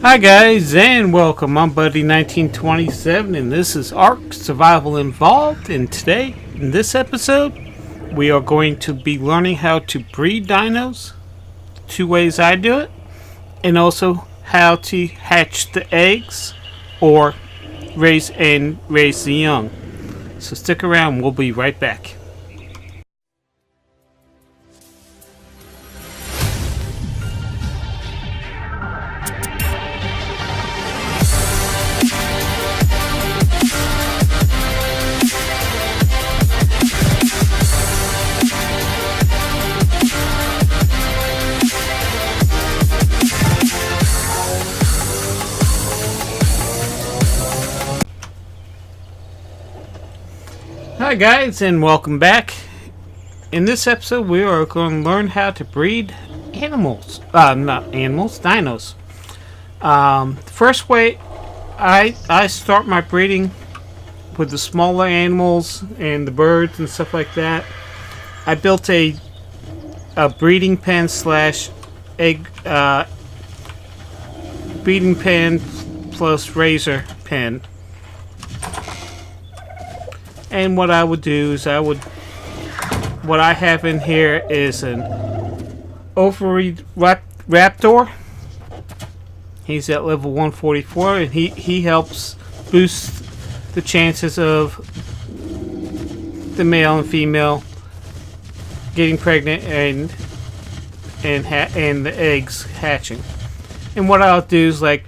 Hi guys and welcome. I'm Buddy 1927 and this is Ark Survival Involved, and today in this episode we are going to be learning how to breed dinos, two ways I do it, and also how to hatch the eggs or raise the young. So stick around, we'll be right back. Hi guys and welcome back. In this episode we are going to learn how to breed animals. Not animals, dinos. The first way I start my breeding with the smaller animals and the birds and stuff like that. I built a breeding pen slash egg breeding pen plus razor pen. And what I would do is what I have in here is an ovary raptor. He's at level 144 and he helps boost the chances of the male and female getting pregnant and the eggs hatching. And what I'll do is, like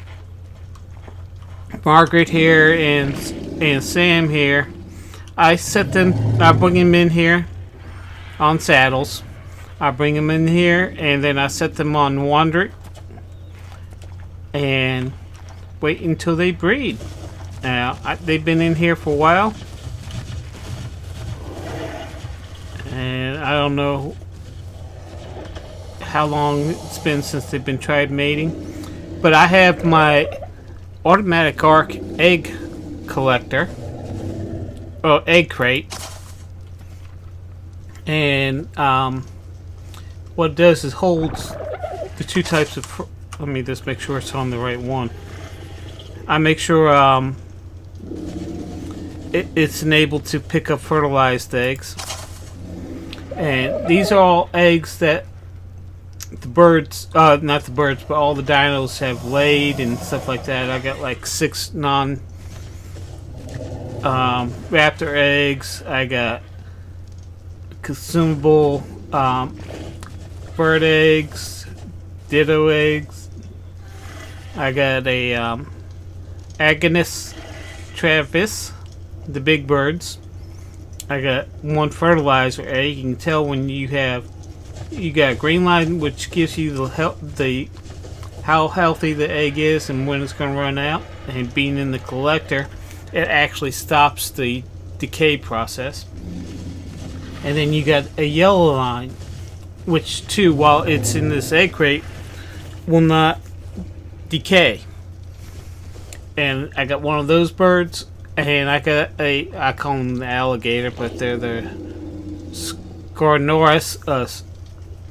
Margaret here and Sam here, I bring them in here on saddles. I bring them in here and then I set them on wander and wait until they breed. Now, they've been in here for a while. And I don't know how long it's been since they've been tried mating. But I have my automatic Ark egg collector. Egg crate, and what it does is holds the two types of. Let me just make sure it's on the right one. I make sure it's enabled to pick up fertilized eggs, and these are all eggs that the birds, not the birds, but all the dinos have laid and stuff like that. I got like 6 raptor eggs. I got consumable bird eggs, ditto eggs. I got a Agnes Travis, the big birds. I got one fertilizer egg. You can tell when you got a green line, which gives you how healthy the egg is and when it's going to run out. And being in the collector, it actually stops the decay process. And then you got a yellow line, which too, while it's in this egg crate, will not decay. And I got one of those birds, and I got I call them the alligator, but they're the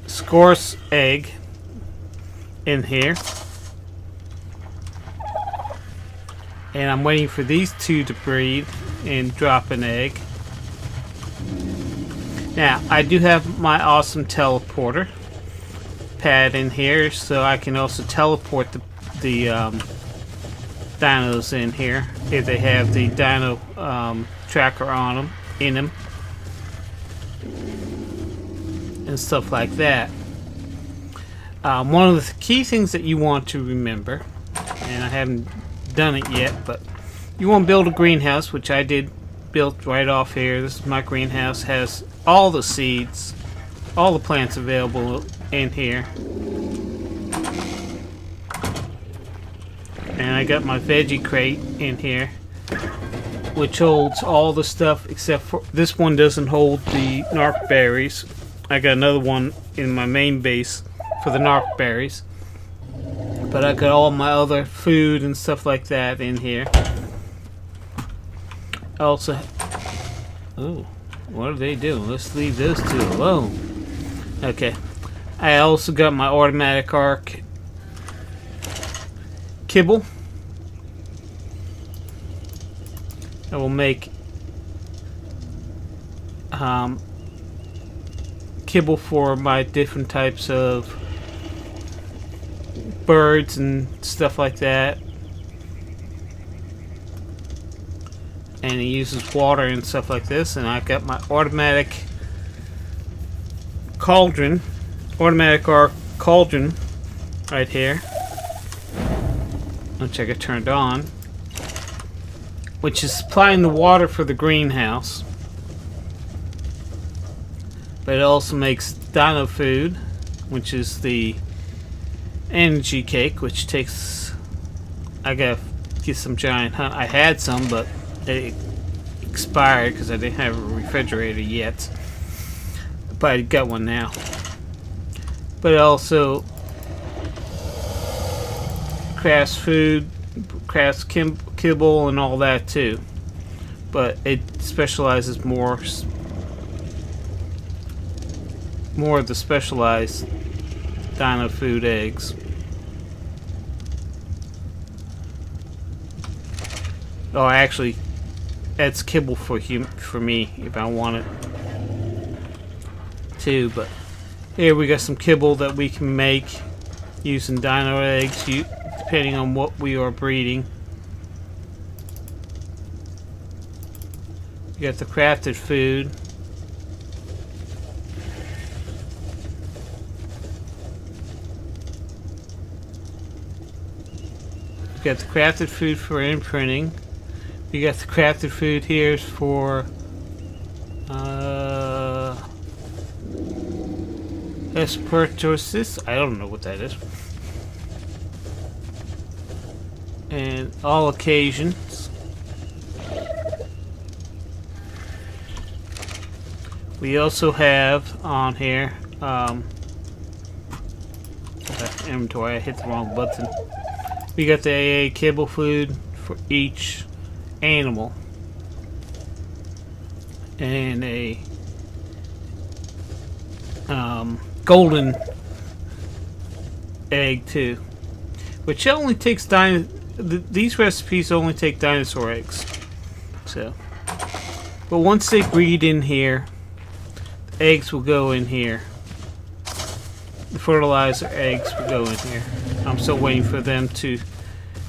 Scorus egg in here. And I'm waiting for these two to breed and drop an egg. Now, I do have my awesome teleporter pad in here, so I can also teleport the dinos in here if they have the dino tracker on them, in them, and stuff like that. One of the key things that you want to remember, and I haven't done it yet, but you want to build a greenhouse, which I did built right off here. This is my greenhouse, has all the seeds, all the plants available in here, and I got my veggie crate in here, which holds all the stuff except for this one doesn't hold the narc berries. I got another one in my main base for the narc berries. But I got all my other food and stuff like that in here. I also... Oh, what are they doing? Let's leave those two alone. Okay. I also got my automatic Ark kibble. I will make kibble for my different types of birds and stuff like that. And it uses water and stuff like this. And I've got my automatic cauldron, cauldron right here, which I got turned on, which is supplying the water for the greenhouse. But it also makes Dino food, which is the energy cake, which takes. I gotta get some giant hunt. I had some, but they expired because I didn't have a refrigerator yet. But I got one now. But it also crafts food, crafts kibble, and all that too. But it specializes more of the specialized Dino food eggs. Oh, actually, that's kibble for me if I want it too. But here we got some kibble that we can make using Dino eggs, depending on what we are breeding. We got the crafted food. We got the crafted food for imprinting. We got the crafted food here for espertosis. I don't know what that is. And all occasions. We also have on here inventory. I hit the wrong button. We got the AA kibble food for each animal, and a golden egg too, which only takes these recipes only take dinosaur eggs. So, but once they breed in here, the eggs will go in here. The fertilizer eggs will go in here. I'm still waiting for them to.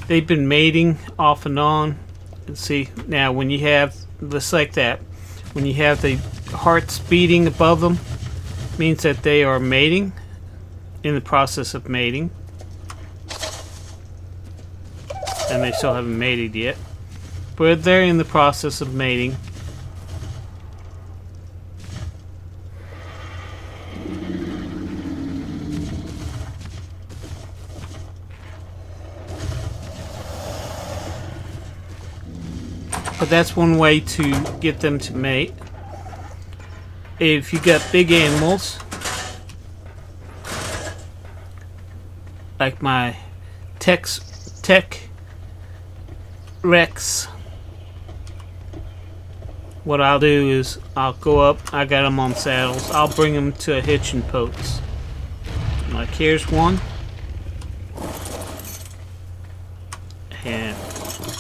They've been mating off and on. And see, now when you have, just like that, when you have the hearts beating above them, means that they are mating, in the process of mating. And they still haven't mated yet. But they're in the process of mating. But that's one way to get them to mate. If you got big animals, like my Tech Rex, what I'll do is I'll go up. I got them on saddles. I'll bring them to a hitching post. Like here's one, and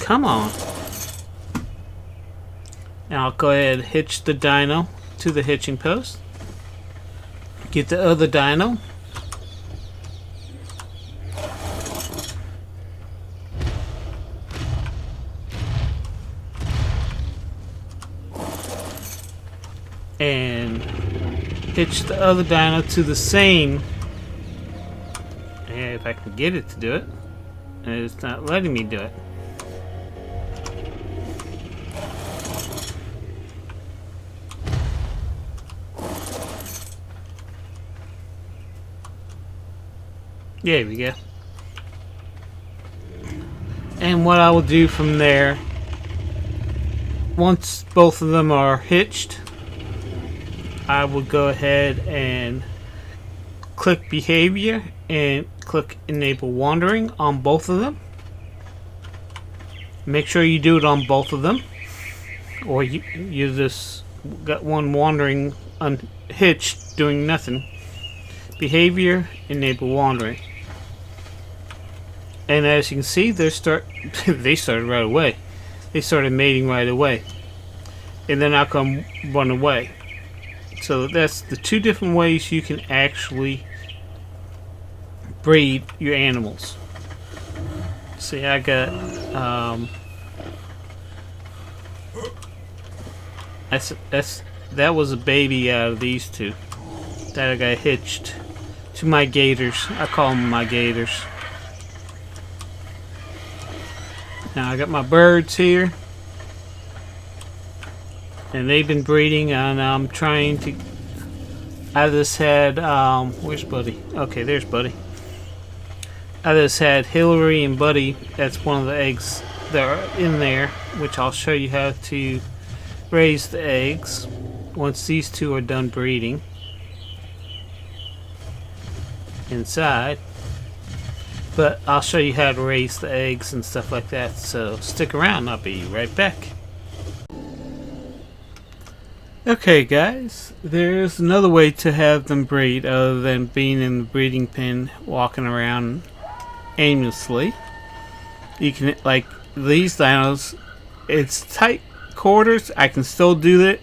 come on. Now I'll go ahead and hitch the Dino to the hitching post. Get the other Dino. And hitch the other Dino to the same. And if I can get it to do it. And it's not letting me do it. There we go. And what I will do from there, once both of them are hitched, I will go ahead and click behavior and click enable wandering on both of them. Make sure you do it on both of them, or you just got one wandering unhitched doing nothing. Behavior, enable wandering. And as you can see, they started right away. They started mating right away. And then I'll come run away. So that's the two different ways you can actually breed your animals. See, I got that was a baby out of these two that I got hitched to my gators. I call them my gators. Now I got my birds here, and they've been breeding, and I'm trying to. I just had where's Buddy? Okay, there's Buddy. I just had Hillary and Buddy. That's one of the eggs that are in there, which I'll show you how to raise the eggs once these two are done breeding inside. But I'll show you how to raise the eggs and stuff like that, so stick around, I'll be right back. Okay guys, there's another way to have them breed other than being in the breeding pen walking around aimlessly. You can, like these dinos, it's tight quarters. I can still do it,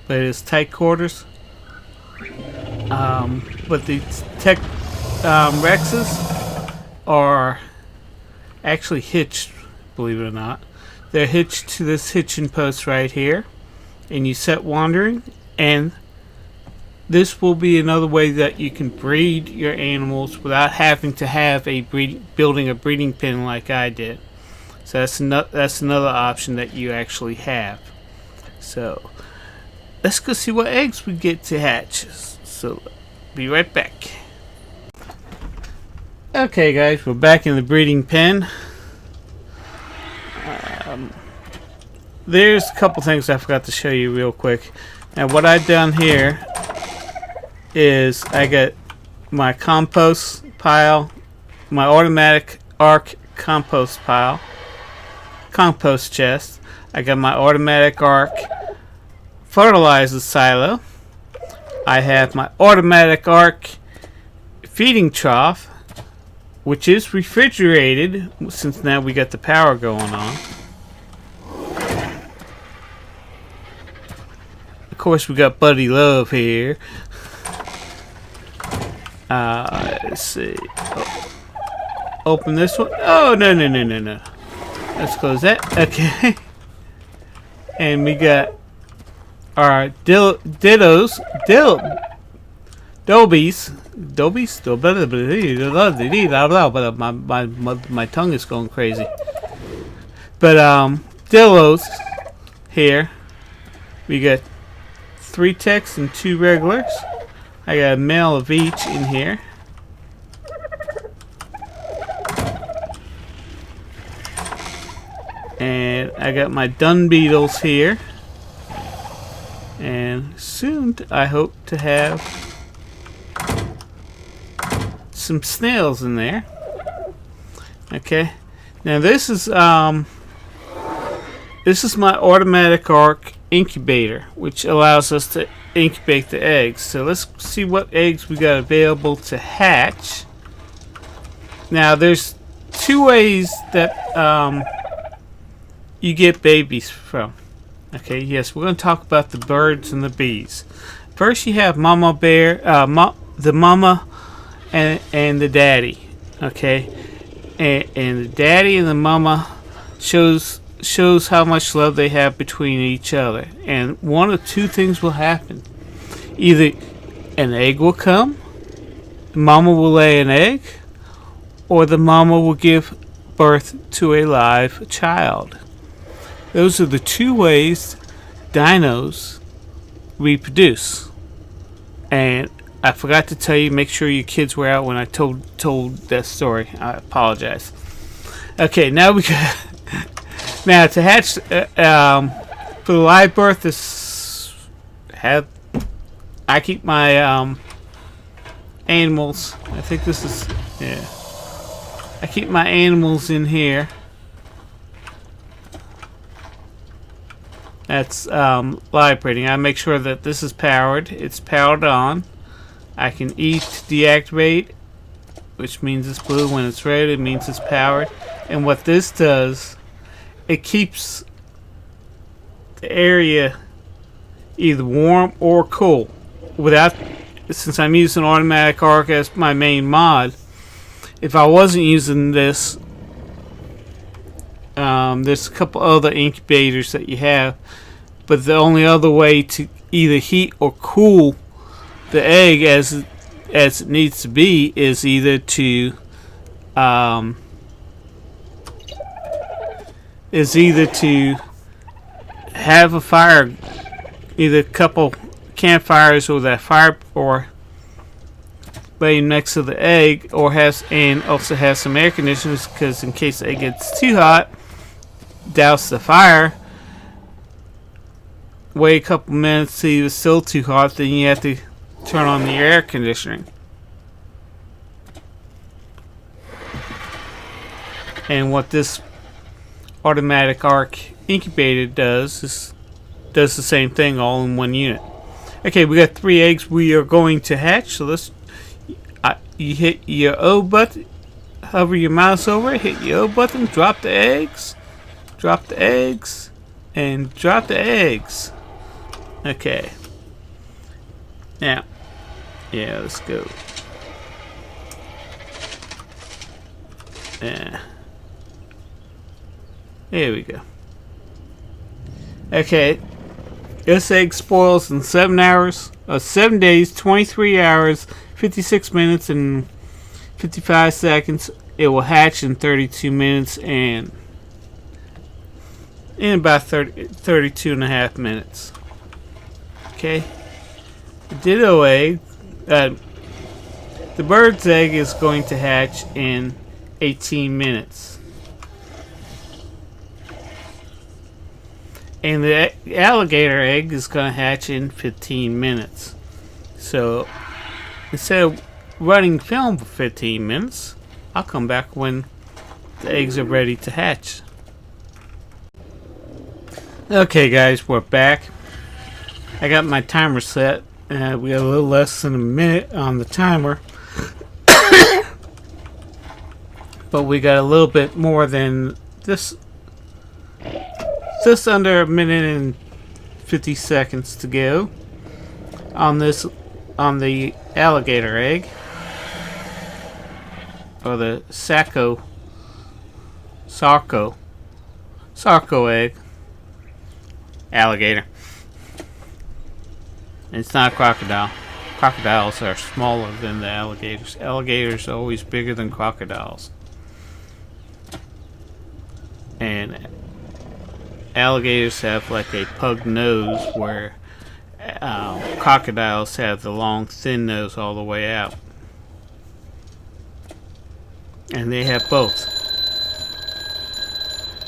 but it's tight quarters. But the tech Rexes are actually hitched, believe it or not. They're hitched to this hitching post right here, and you set wandering, and this will be another way that you can breed your animals without having to have building a breeding pen like I did. So that's another option that you actually have. So let's go see what eggs we get to hatch. So be right back. Okay guys, we're back in the breeding pen. There's a couple things I forgot to show you real quick. Now what I've done here is I got my compost pile, my automatic arc compost pile, compost chest. I got my automatic arc fertilizer silo. I have my automatic arc feeding trough, which is refrigerated since now we got the power going on. Of course, we got Buddy Love here. Let's see. Open this one. Oh, no. Let's close that. Okay. And we got our Dobies. My tongue is going crazy. But Dillos here. We got 3 techs and 2 regulars. I got a male of each in here. And I got my dung beetles here. And soon I hope to have some snails in there. Okay. Now this is my automatic arc incubator, which allows us to incubate the eggs. So let's see what eggs we got available to hatch. Now there's 2 ways that you get babies from. Okay, yes, we're going to talk about the birds and the bees. First you have mama bear, the mama and the daddy. Okay, and the daddy and the mama shows how much love they have between each other, and one of 2 things will happen. Either an egg will come, the mama will lay an egg, or the mama will give birth to a live child. Those are the 2 ways dinos reproduce. And I forgot to tell you, make sure your kids were out when I told that story. I apologize. Okay, now we got now to hatch for the live birth. I keep my animals. I think this is I keep my animals in here. That's live breeding. I make sure that this is powered. It's powered on. I can eat, deactivate, which means it's blue. When it's red, it means it's powered. And what this does, it keeps the area either warm or cool. Since I'm using automatic arc as my main mod, if I wasn't using this, there's a couple other incubators that you have, but the only other way to either heat or cool the egg as it needs to be is either to have a fire, either a couple campfires or that fire, or lay next to the egg, or also has some air conditioners, because in case the egg gets too hot, douse the fire, wait a couple minutes, see if it's still too hot, then you have to turn on the air conditioning. And what this automatic arc incubator does the same thing, all in one unit. Okay, we got 3 eggs we are going to hatch. So you hit your O button, hover your mouse over it, hit your O button, drop the eggs, and drop the eggs. Okay. Now, yeah, let's go. Yeah. There we go. Okay. This egg spoils in 7 days, 23 hours, 56 minutes, and 55 seconds. It will hatch in 32 minutes and in about 32 and a half minutes. Okay. The Dino egg, the bird's egg is going to hatch in 18 minutes. And the alligator egg is going to hatch in 15 minutes. So, instead of running film for 15 minutes, I'll come back when the eggs are ready to hatch. Okay guys, we're back. I got my timer set. We got a little less than a minute on the timer. But we got a little bit more than this. Just under a minute and 50 seconds to go on the alligator egg, or the Sarco egg. Alligator. It's not a crocodile. Crocodiles are smaller than the alligators. Alligators are always bigger than crocodiles. And alligators have like a pug nose, where crocodiles have the long thin nose all the way out. And they have both.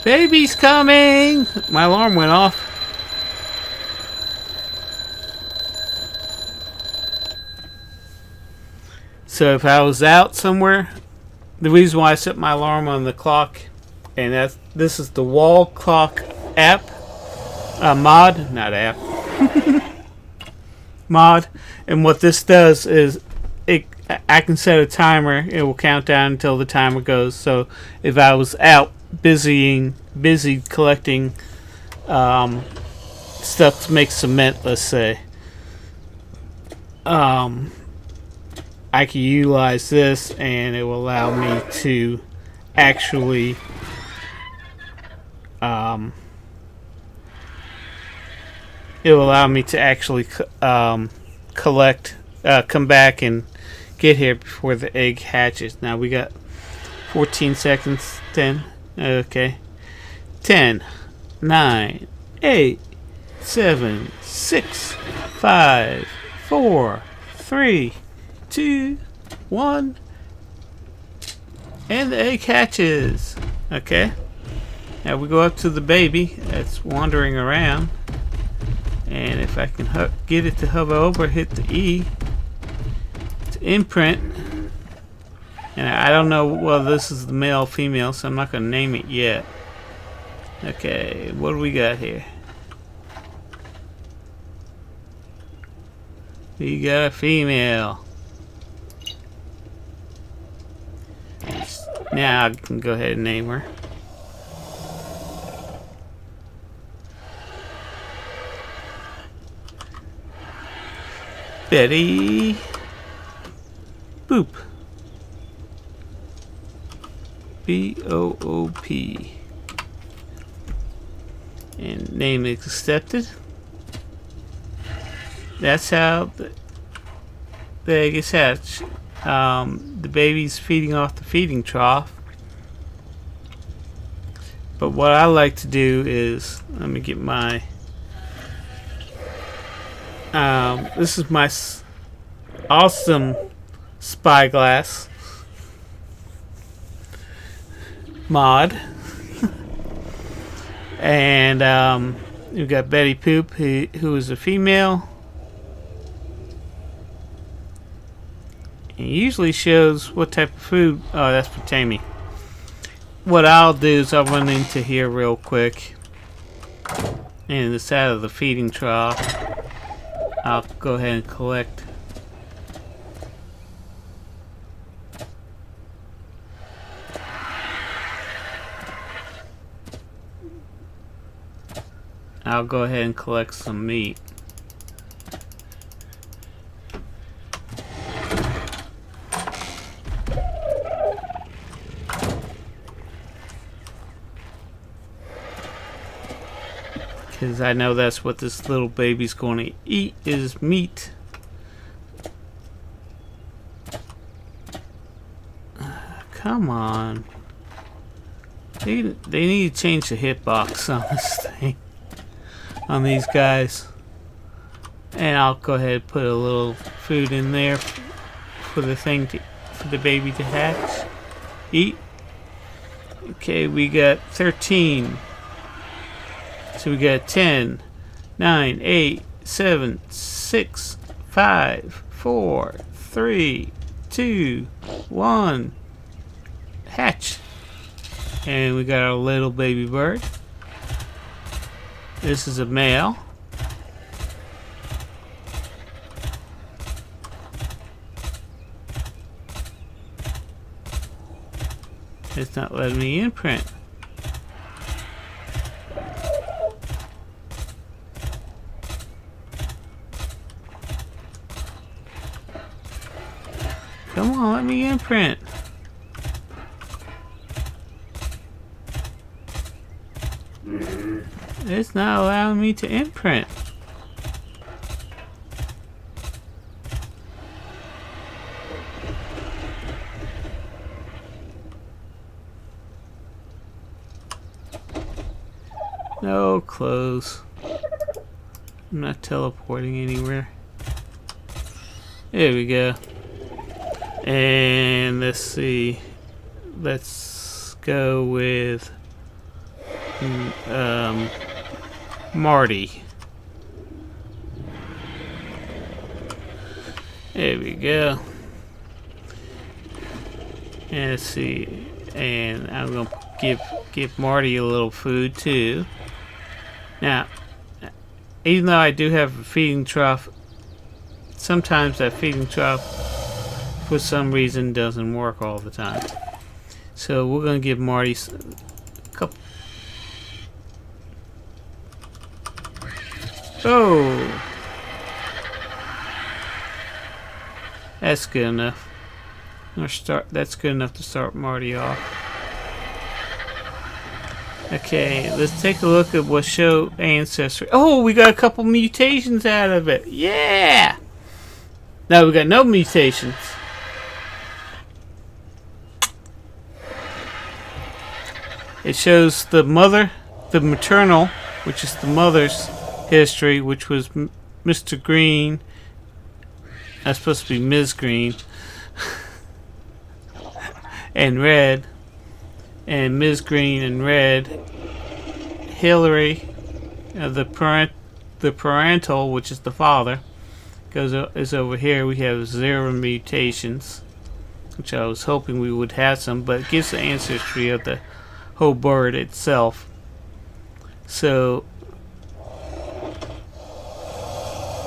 Baby's coming! My alarm went off. So if I was out somewhere, the reason why I set my alarm on the clock, and this is the wall clock app, mod, not app, mod. And what this does is I can set a timer. It will count down until the timer goes. So if I was out busy collecting stuff to make cement, let's say, I can utilize this, and it will allow me to actually collect, come back and get here before the egg hatches. Now we got 14 seconds. 10. Okay. 10, 9, 8, 7, 6, 5, 4, 3, 2, 1, and the egg hatches. Okay. Now we go up to the baby that's wandering around, and if I can get it to hover over, hit the E to imprint. And I don't know, well, this is the male female, so I'm not going to name it yet. Okay, what do we got here? We got a female. Now I can go ahead and name her. Betty Boop. B-O-O-P. And name is accepted. That's how the egg is hatched. The baby's feeding off the feeding trough. But what I like to do is, let me get my, this is my awesome spyglass mod. And we've got Betty Poop, who is a female. It usually shows what type of food. Oh, that's for Tammy. What I'll do is I'll run into here real quick. And it's out of the feeding trough. I'll go ahead and collect. I'll go ahead and collect some meat. Because I know that's what this little baby's going to eat, is meat. Come on. They need to change the hitbox on this thing. On these guys. And I'll go ahead and put a little food in there for the thing for the baby to hatch. Eat. Okay, we got 13. So we got 10, 9, 8, 7, 6, 5, 4, 3, 2, 1. Hatch. And we got our little baby bird. This is a male. It's not letting me imprint. Come on, let me imprint. It's not allowing me to imprint. No, close. I'm not teleporting anywhere. There we go. And let's see. Let's go with Marty. There we go. And let's see. And I'm gonna give Marty a little food too. Now, even though I do have a feeding trough, sometimes that feeding trough for some reason doesn't work all the time. So we're gonna give Marty a couple. Oh, that's good enough. That's good enough to start Marty off. Okay, let's take a look at what show ancestry. Oh, we got a couple mutations out of it. Yeah. No, we got no mutations. It shows the maternal, which is the mother's history, which was Mr. Green. That's supposed to be Ms. Green. And Red. And Ms. Green and Red. Hillary, the parental, which is the father, is over here. We have 0 mutations, which I was hoping we would have some, but it gives the ancestry of the whole bird itself. So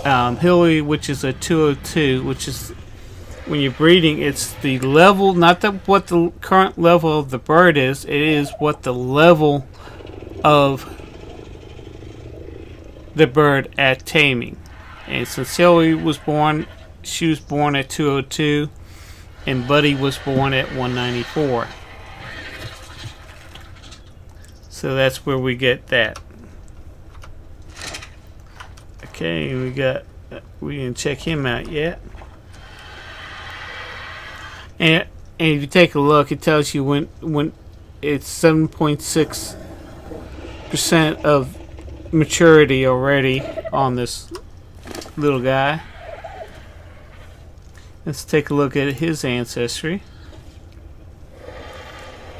Hillary, which is a 202, which is when you're breeding, it's the level, not what the current level of the bird is. It is what the level of the bird at taming. And since Hillary was born, she was born at 202, and Buddy was born at 194. So that's where we get that. Okay, we didn't check him out yet. And if you take a look, it tells you when it's 7.6% of maturity already on this little guy. Let's take a look at his ancestry.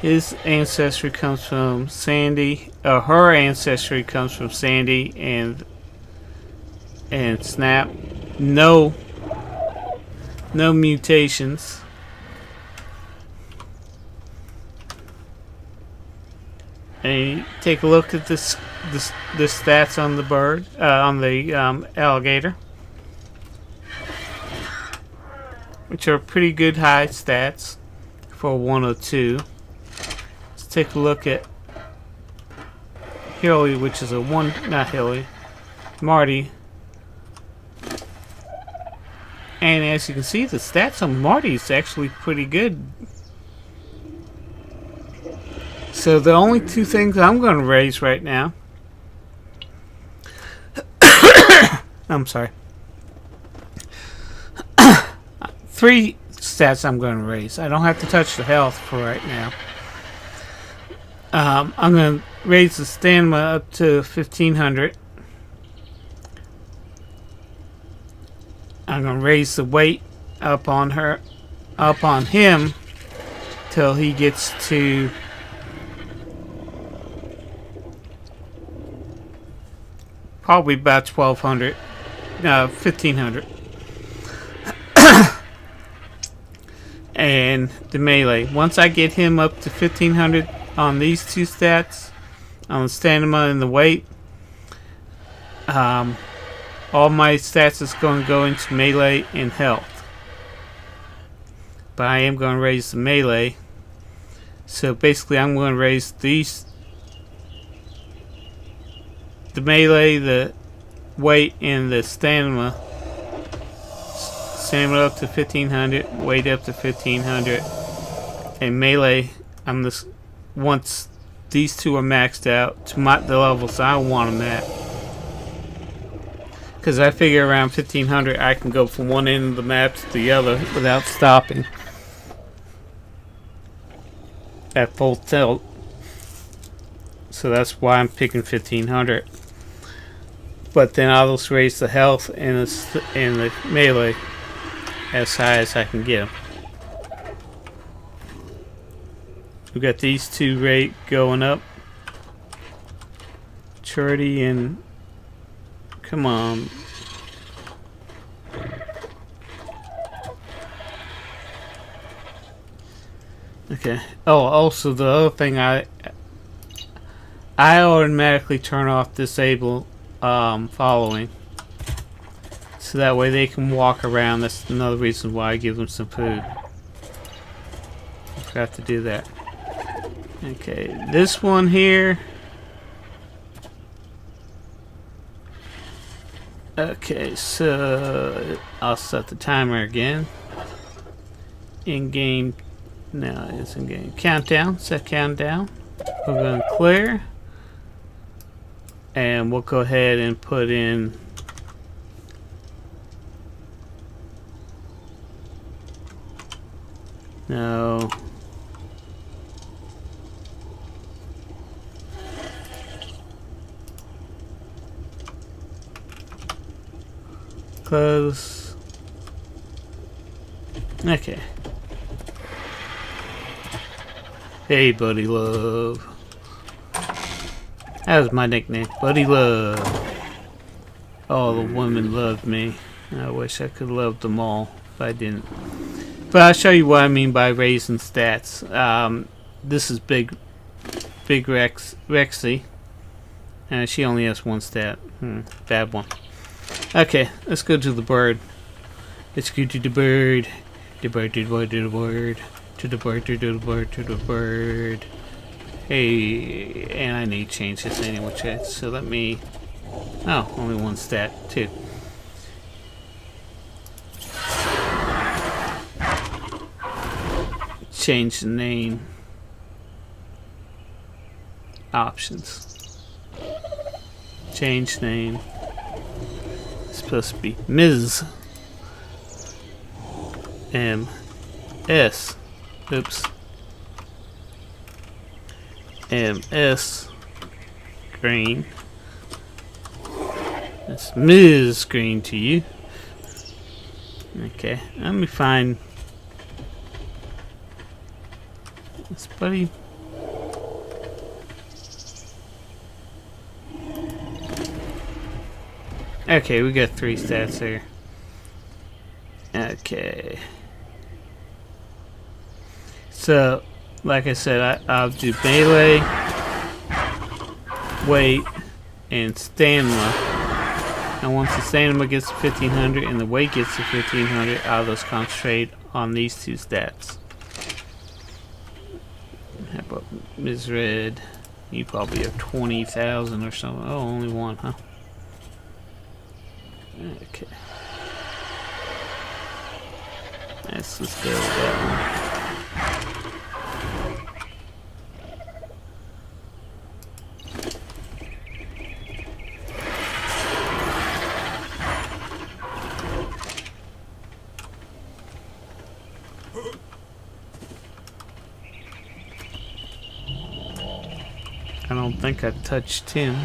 His ancestry comes from Sandy. Her ancestry comes from Sandy and Snap. No mutations. And you take a look at the stats on the bird, on the alligator, which are pretty good high stats for 102. Let's take a look at Hilly, which is not Hilly, Marty. And as you can see, the stats on Marty is actually pretty good. So the only two things I'm going to raise right now, I'm sorry, 3 stats I'm going to raise. I don't have to touch the health for right now. I'm going to raise the stamina up to 1500. I'm going to raise the weight up on him till he gets to probably about 1200, 1500. And the melee. Once I get him up to 1500 on these 2 stats, on the stamina and the weight, all my stats is going to go into melee and health. But I am going to raise the melee. So basically I'm going to raise these, the melee, the weight, and the stamina. Stamina up to 1500, weight up to 1500, and melee. Once these 2 are maxed out to the levels I want them at, because I figure around 1500 I can go from one end of the map to the other without stopping at full tilt. So that's why I'm picking 1500. But then I'll just raise the health and the melee as high as I can get them. We got these 2 rate going up. Maturity and come on. Okay. Oh, also the other thing, I automatically turn off disable following, so that way they can walk around. That's another reason why I give them some food. I forgot to do that. Okay, this one here. Okay, so I'll set the timer again. In game, no, it's in game. Countdown, set countdown. We're going to clear. And we'll go ahead and put in no. Close. Okay. Hey, Buddy Love. That was my nickname, Buddy Love. All the women loved me. I wish I could love them all, but I didn't. But I'll show you what I mean by raising stats. This is Big Rexy. And she only has 1 stat. Bad one. Okay, let's go to the bird. Let's go to the bird. The bird, to the bird, to the bird, to the bird, to the bird, to the bird. Hey, and I need to change this anyway, chat. So let me. Oh, only one stat, too. Change the name. Options. Change name. It's supposed to be Ms. M.S. Oops. M.S. Green. That's Ms. Green to you. Okay, let me find this buddy. Okay, we got 3 stats here. Okay. So, like I said, I'll do melee, weight, and stamina. And once the stamina gets to 1500 and the weight gets to 1500, I'll just concentrate on these 2 stats. How about Ms. Red? You probably have 20,000 or something. Oh, only one, huh? Okay. Let's just go with that one. I don't think I touched him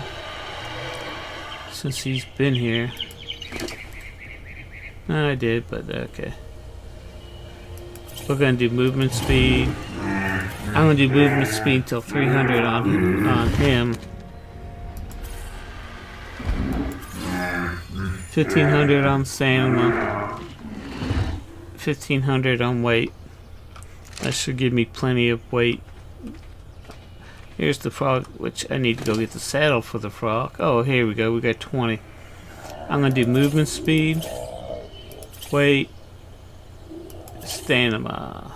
since he's been here. No, I did, but okay. We're gonna do movement speed. I'm gonna do movement speed till 300 on him. 1500 on stamina. 1500 on weight. That should give me plenty of weight. Here's the frog, which I need to go get the saddle for the frog. Oh, here we go. We got 20. I'm going to do movement speed, weight, stamina,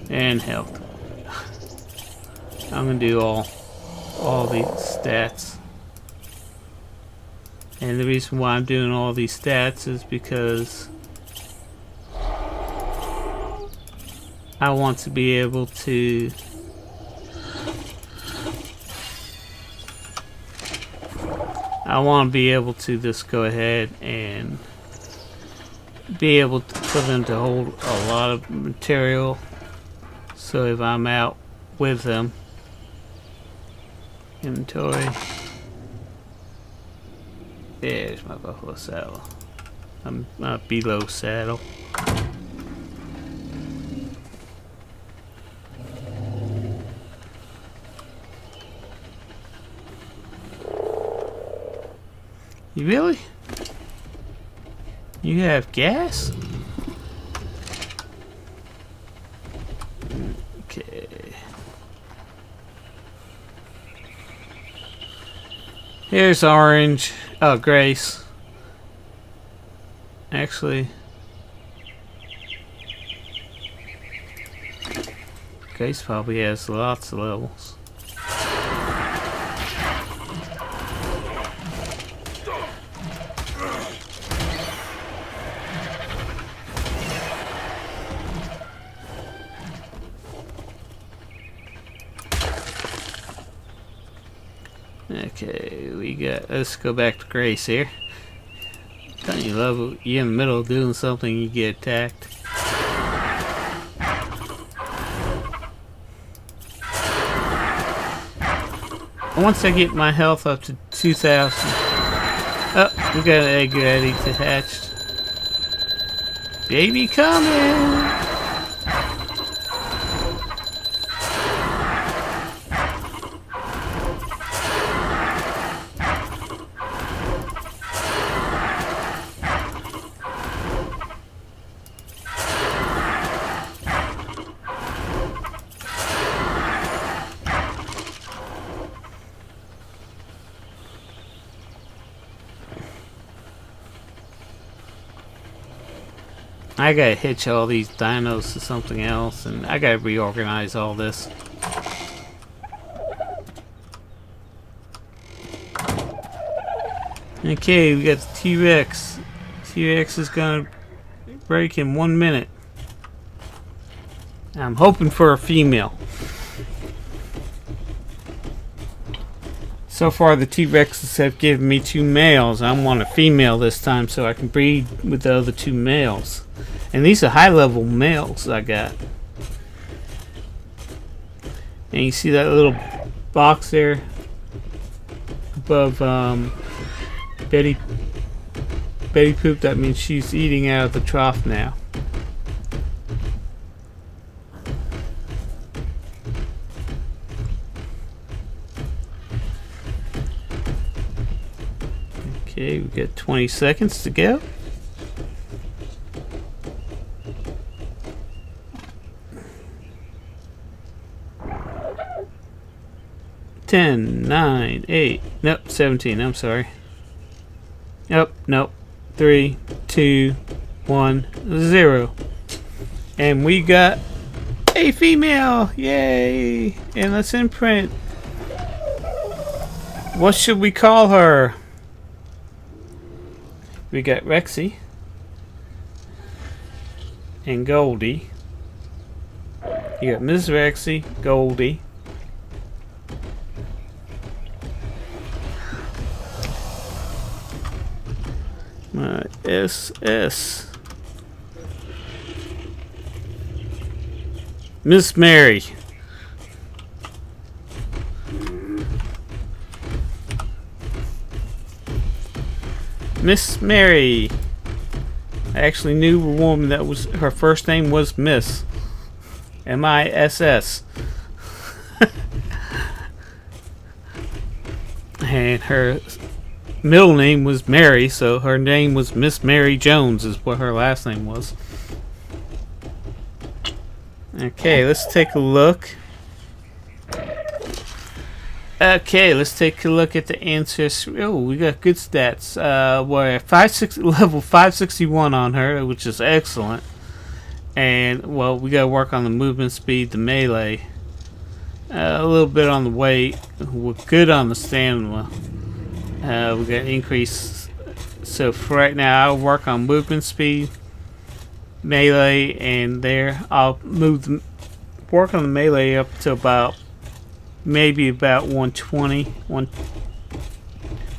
and health. I'm going to do all these stats. And the reason why I'm doing all these stats is because I want to be able to just go ahead and be able for them to hold a lot of material. So if I'm out with them, inventory. There's my buffalo saddle. I'm below saddle. You really? You have gas? Okay. Here's Orange. Oh, Grace. Actually, Grace probably has lots of levels. Okay, we got. Let's go back to Grace here. Don't you love it? You're in the middle of doing something, you get attacked. Once I get my health up to 2,000. Oh, we got an egg ready to hatch. Baby coming! I gotta hitch all these dinos to something else, and I gotta reorganize all this. Okay, we got the T-Rex. T-Rex is gonna break in 1 minute. I'm hoping for a female. So far, the T-Rexes have given me 2 males. I want a female this time so I can breed with the other 2 males. And these are high-level males I got. And you see that little box there above Betty Poop? That means she's eating out of the trough now. Okay, we got 20 seconds to go. Ten, 9, 8, nope, 17, I'm sorry. Nope, 3, 2, 1, 0. And we got a female! Yay! And let's imprint. What should we call her? We got Rexy and Goldie. You got Ms. Rexy, Goldie. SS. Miss Mary. Miss Mary. I actually knew a woman that was her first name was Miss. M-I-S-S. And her middle name was Mary, so her name was Miss Mary Jones is what her last name was. Okay, let's take a look. Okay, let's take a look at the ancestry. Oh, we got good stats. We're at level 561 on her, which is excellent. And, well, we gotta work on the movement speed, the melee. A little bit on the weight. We're good on the stamina. We got increase. So for right now, I'll work on movement speed, melee, and there. I'll work on the melee up to about maybe about 120,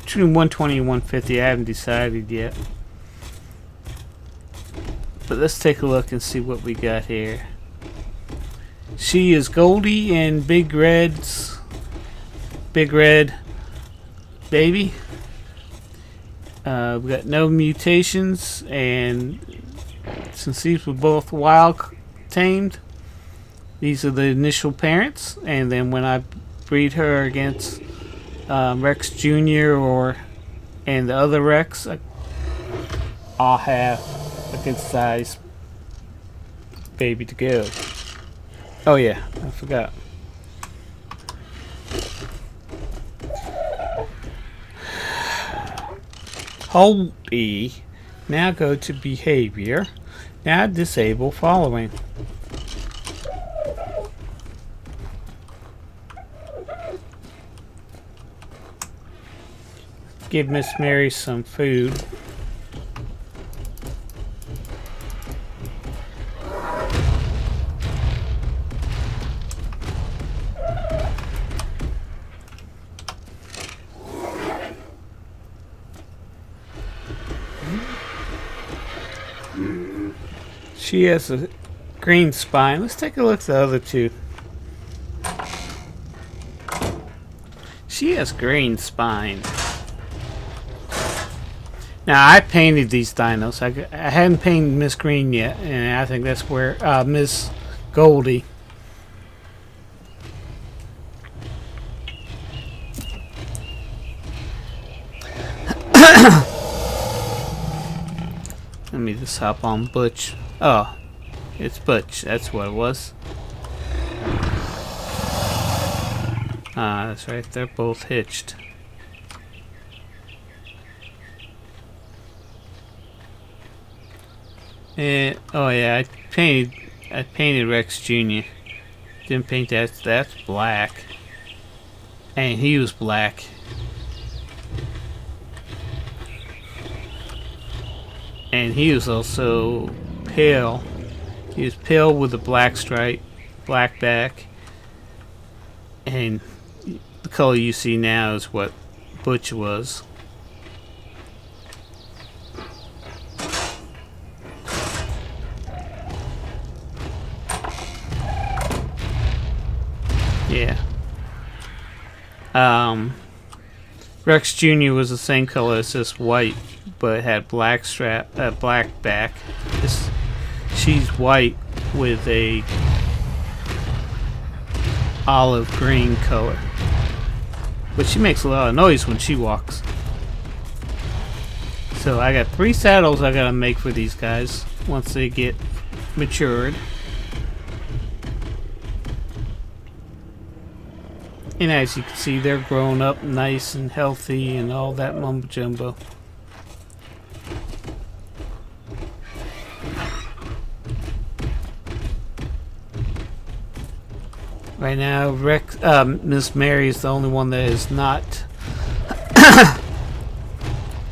between 120 and 150. I haven't decided yet. But let's take a look and see what we got here. She is Goldie and Big Red Baby. We got no mutations, and since these were both wild tamed, these are the initial parents, and then when I breed her against Rex Jr. and the other Rex, I'll have a good size baby to go. Oh yeah, I forgot. Hold E. Now go to behavior. Now disable following. Give Miss Mary some food. She has a green spine. Let's take a look at the other two. She has green spine. Now, I painted these dinos. I hadn't painted Miss Green yet, and I think that's where Miss Goldie. Let me just hop on Butch. Oh, it's Butch. That's what it was. That's right. They're both hitched. And oh yeah, I painted Rex Jr. Didn't paint that. That's black. And he was black. And he was also pale. He was pale with a black stripe, black back. And the color you see now is what Butch was. Yeah. Rex Jr. was the same color as this white, but it had black black back. She's white with a olive green color, but she makes a lot of noise when she walks. So I got 3 saddles I gotta make for these guys once they get matured. And as you can see, they're grown up nice and healthy and all that mumbo jumbo. Right now, Miss Mary is the only one that is not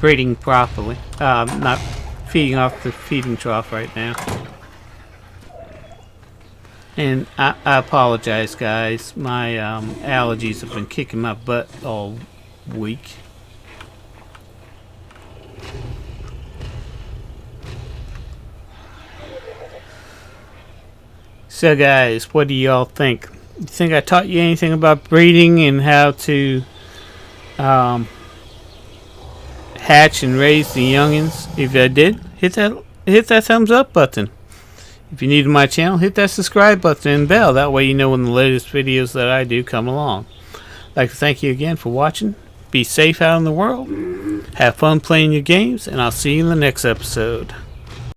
breeding properly. Not feeding off the feeding trough right now. And I apologize, guys. My allergies have been kicking my butt all week. So, guys, what do y'all think? You think I taught you anything about breeding and how to hatch and raise the youngins? If I did, hit that thumbs up button. If you're new to my channel, hit that subscribe button and bell. That way you know when the latest videos that I do come along. I'd like to thank you again for watching. Be safe out in the world. Have fun playing your games, and I'll see you in the next episode.